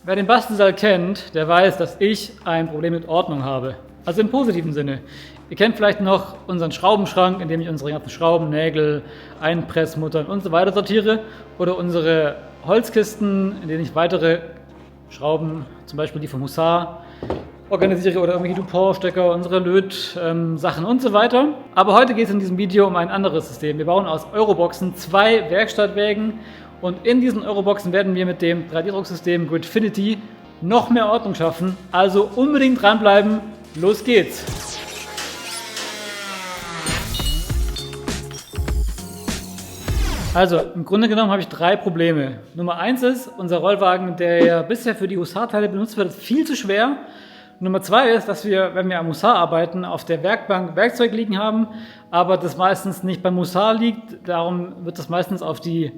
Wer den Bastelsaal kennt, der weiß, dass ich ein Problem mit Ordnung habe. Also im positiven Sinne. Ihr kennt vielleicht noch unseren Schraubenschrank, in dem ich unsere ganzen Schrauben, Nägel, Einpressmuttern und so weiter sortiere. Oder unsere Holzkisten, in denen ich weitere Schrauben, zum Beispiel die vom Hussar, organisiere oder irgendwelche Dupont-Stecker, unsere Löt-Sachen und so weiter. Aber heute geht es in diesem Video um ein anderes System. Wir bauen aus Euroboxen 2 Werkstattwägen und in diesen Euroboxen werden wir mit dem 3D-Drucksystem Gridfinity noch mehr Ordnung schaffen. Also unbedingt dranbleiben. Los geht's! Also, im Grunde genommen habe ich 3 Probleme. Nummer 1 ist, unser Rollwagen, der ja bisher für die Hussar-Teile benutzt wird, ist viel zu schwer. Nummer 2 ist, dass wir, wenn wir am Hussar arbeiten, auf der Werkbank Werkzeug liegen haben, aber das meistens nicht beim Hussar liegt. Darum wird das meistens auf die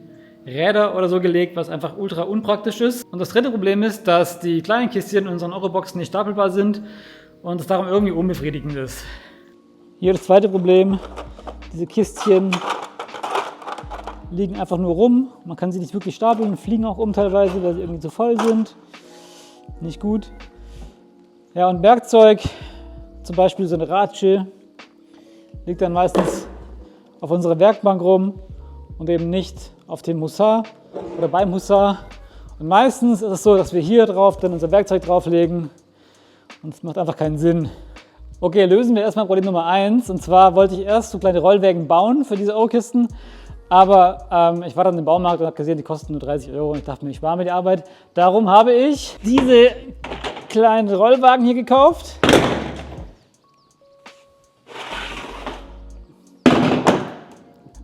Räder oder so gelegt, was einfach ultra unpraktisch ist. Und das dritte Problem ist, dass die kleinen Kistchen in unseren Euroboxen nicht stapelbar sind und es darum irgendwie unbefriedigend ist. Hier das zweite Problem, diese Kistchen liegen einfach nur rum. Man kann sie nicht wirklich stapeln, fliegen auch teilweise, weil sie irgendwie zu voll sind. Nicht gut. Ja, und Werkzeug, zum Beispiel so eine Ratsche, liegt dann meistens auf unserer Werkbank rum und eben nicht auf dem Hussar oder beim Hussar. Und meistens ist es so, dass wir hier drauf dann unser Werkzeug drauflegen und es macht einfach keinen Sinn. Okay, lösen wir erstmal Problem Nummer 1. Und zwar wollte ich erst so kleine Rollwägen bauen für diese Euro-Kisten. Aber ich war dann im Baumarkt und habe gesehen, die kosten nur 30 € und ich dachte mir, ich spare mir die Arbeit. Darum habe ich diese kleinen Rollwagen hier gekauft.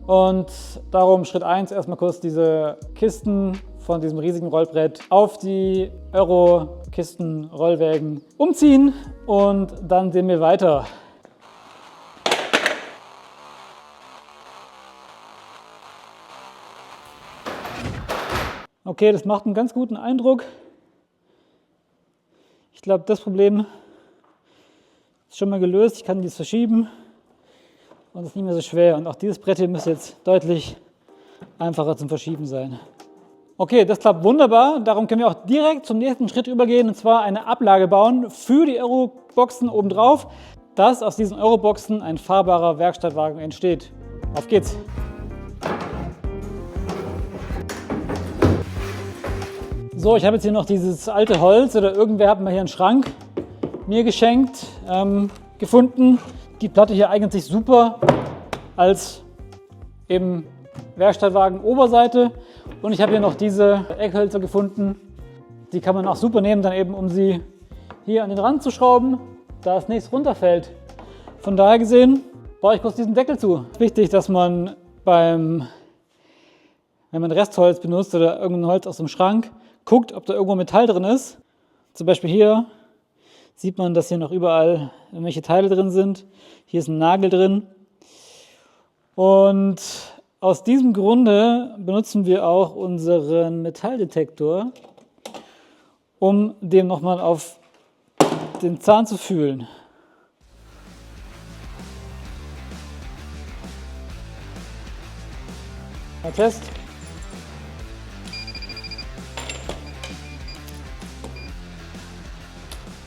Und darum Schritt 1 erstmal kurz diese Kisten von diesem riesigen Rollbrett auf die Euro-Kisten-Rollwägen umziehen und dann sehen wir weiter. Okay, das macht einen ganz guten Eindruck. Ich glaube, das Problem ist schon mal gelöst. Ich kann dies verschieben und es ist nicht mehr so schwer. Und auch dieses Brett hier müsste jetzt deutlich einfacher zum Verschieben sein. Okay, das klappt wunderbar. Darum können wir auch direkt zum nächsten Schritt übergehen, und zwar eine Ablage bauen für die Euroboxen obendrauf, dass aus diesen Euroboxen ein fahrbarer Werkstattwagen entsteht. Auf geht's! So, ich habe jetzt hier noch dieses alte Holz, oder irgendwer hat mal hier einen Schrank mir geschenkt, gefunden. Die Platte hier eignet sich super als eben Werkstattwagen Oberseite. Und ich habe hier noch diese Eckhölzer gefunden. Die kann man auch super nehmen, dann eben um sie hier an den Rand zu schrauben, da es nichts runterfällt. Von daher gesehen baue ich kurz diesen Deckel zu. Es ist wichtig, dass man wenn man Restholz benutzt oder irgendein Holz aus dem Schrank, guckt, ob da irgendwo Metall drin ist. Zum Beispiel hier sieht man, dass hier noch überall irgendwelche Teile drin sind. Hier ist ein Nagel drin. Und aus diesem Grunde benutzen wir auch unseren Metalldetektor, um dem nochmal auf den Zahn zu fühlen. Mal Test.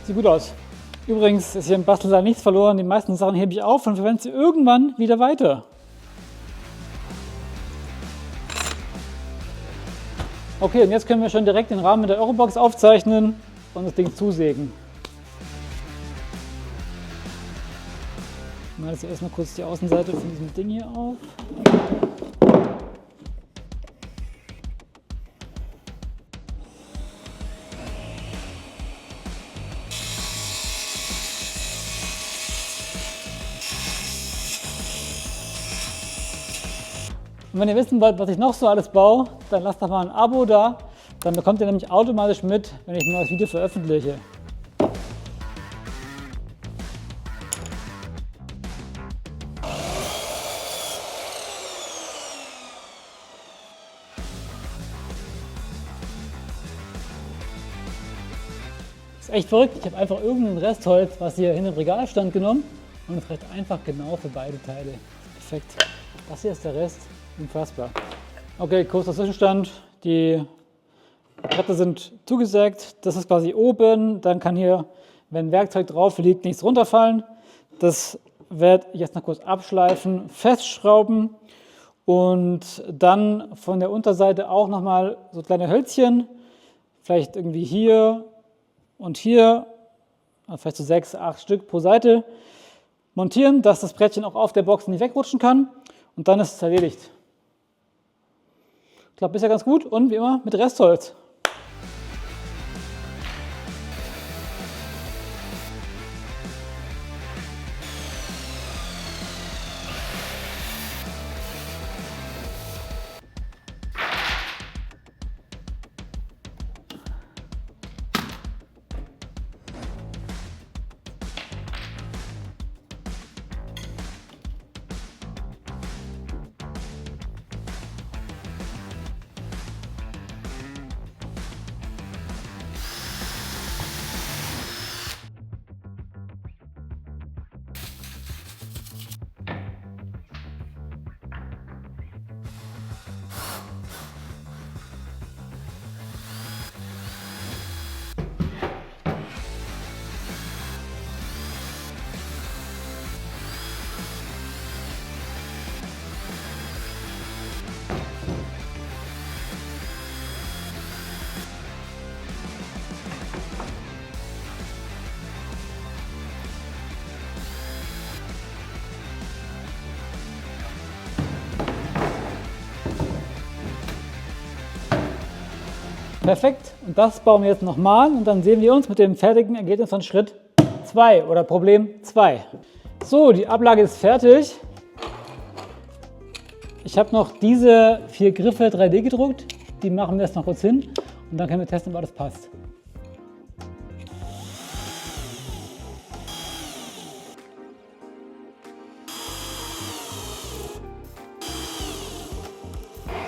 Sieht gut aus. Übrigens ist hier im Bastelsaal nichts verloren. Die meisten Sachen hebe ich auf und verwende sie irgendwann wieder weiter. Okay, und jetzt können wir schon direkt den Rahmen mit der Eurobox aufzeichnen und das Ding zusägen. Ich mache jetzt erstmal kurz die Außenseite von diesem Ding hier auf. Und wenn ihr wissen wollt, was ich noch so alles baue, dann lasst doch mal ein Abo da. Dann bekommt ihr nämlich automatisch mit, wenn ich ein neues Video veröffentliche. Das ist echt verrückt. Ich habe einfach irgendein Restholz, was hier hinten im Regal stand, genommen und es reicht einfach genau für beide Teile. Perfekt. Das hier ist der Rest. Unfassbar. Okay, kurzer Zwischenstand. Die Die Bretter sind zugesägt, das ist quasi oben, dann kann hier, wenn Werkzeug drauf liegt, nichts runterfallen. Das werde ich jetzt noch kurz abschleifen, festschrauben und dann von der Unterseite auch nochmal so kleine Hölzchen, vielleicht irgendwie hier und hier, vielleicht so 6, 8 Stück pro Seite, montieren, dass das Brettchen auch auf der Box nicht wegrutschen kann und dann ist es erledigt. Klappt bisher ganz gut und wie immer mit Restholz. Perfekt, und das bauen wir jetzt nochmal und dann sehen wir uns mit dem fertigen Ergebnis von Schritt 2 oder Problem 2. So, die Ablage ist fertig. Ich habe noch diese 4 Griffe 3D gedruckt, die machen wir jetzt noch kurz hin und dann können wir testen, ob alles passt.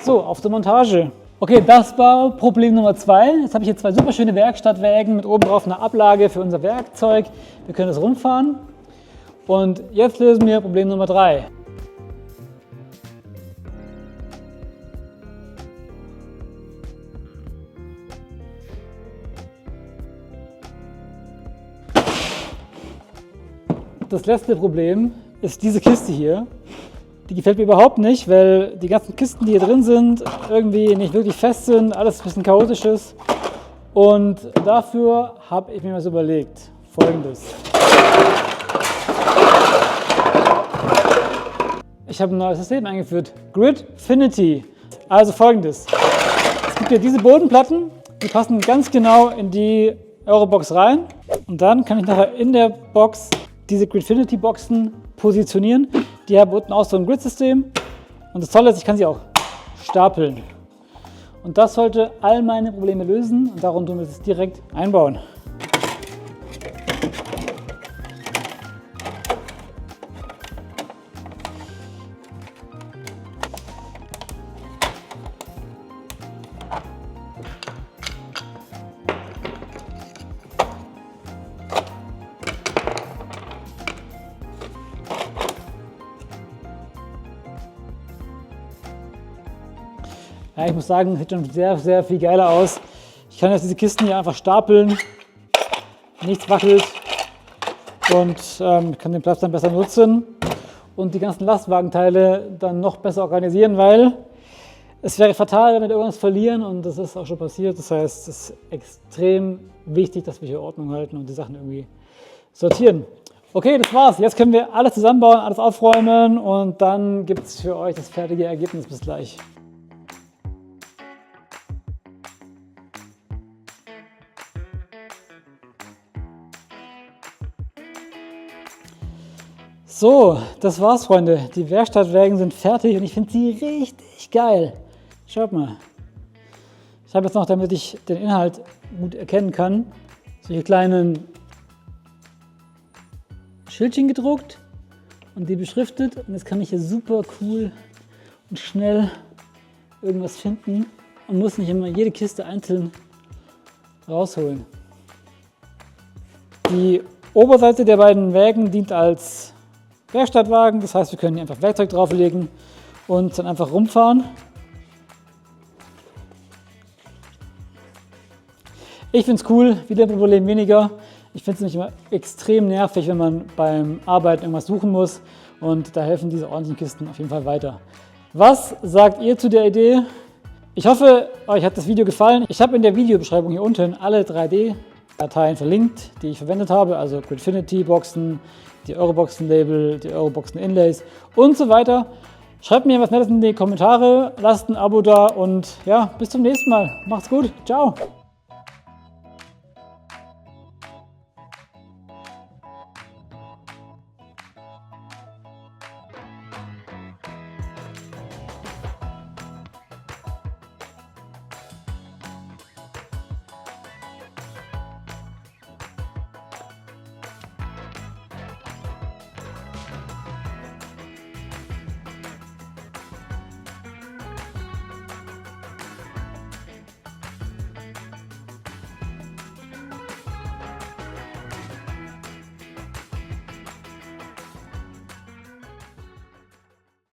So, auf zur Montage. Okay, das war Problem Nummer 2. Jetzt habe ich hier 2 super schöne Werkstattwägen mit oben drauf einer Ablage für unser Werkzeug. Wir können das rumfahren. Und jetzt lösen wir Problem Nummer 3. Das letzte Problem ist diese Kiste hier. Die gefällt mir überhaupt nicht, weil die ganzen Kisten, die hier drin sind, irgendwie nicht wirklich fest sind, alles ein bisschen chaotisch ist. Und dafür habe ich mir was überlegt. Folgendes. Ich habe ein neues System eingeführt. Gridfinity. Also folgendes. Es gibt hier diese Bodenplatten, die passen ganz genau in die Eurobox rein. Und dann kann ich nachher in der Box diese Gridfinity-Boxen positionieren. Die haben unten auch so ein Grid-System und das Tolle ist, ich kann sie auch stapeln. Und das sollte all meine Probleme lösen und darum tun wir es direkt einbauen. Ja, ich muss sagen, sieht schon sehr, sehr viel geiler aus. Ich kann jetzt diese Kisten hier einfach stapeln, nichts wackelt und kann den Platz dann besser nutzen und die ganzen Lastwagenteile dann noch besser organisieren, weil es wäre fatal, wenn wir irgendwas verlieren und das ist auch schon passiert. Das heißt, es ist extrem wichtig, dass wir hier Ordnung halten und die Sachen irgendwie sortieren. Okay, das war's. Jetzt können wir alles zusammenbauen, alles aufräumen und dann gibt es für euch das fertige Ergebnis. Bis gleich. So, das war's, Freunde. Die Werkstattwägen sind fertig und ich finde sie richtig geil. Schaut mal. Ich habe jetzt noch, damit ich den Inhalt gut erkennen kann, solche kleinen Schildchen gedruckt und die beschriftet. Und jetzt kann ich hier super cool und schnell irgendwas finden und muss nicht immer jede Kiste einzeln rausholen. Die Oberseite der beiden Wägen dient als Werkstattwagen, das heißt, wir können hier einfach Werkzeug drauflegen und dann einfach rumfahren. Ich finde es cool, wieder ein Problem weniger. Ich finde es nämlich immer extrem nervig, wenn man beim Arbeiten irgendwas suchen muss. Und da helfen diese ordentlichen Kisten auf jeden Fall weiter. Was sagt ihr zu der Idee? Ich hoffe, euch hat das Video gefallen. Ich habe in der Videobeschreibung hier unten alle 3D-Dateien verlinkt, die ich verwendet habe. Also Gridfinity-Boxen, die Euroboxen-Label, die Euroboxen-Inlays und so weiter. Schreibt mir was Nettes in die Kommentare, lasst ein Abo da und ja, bis zum nächsten Mal. Macht's gut. Ciao.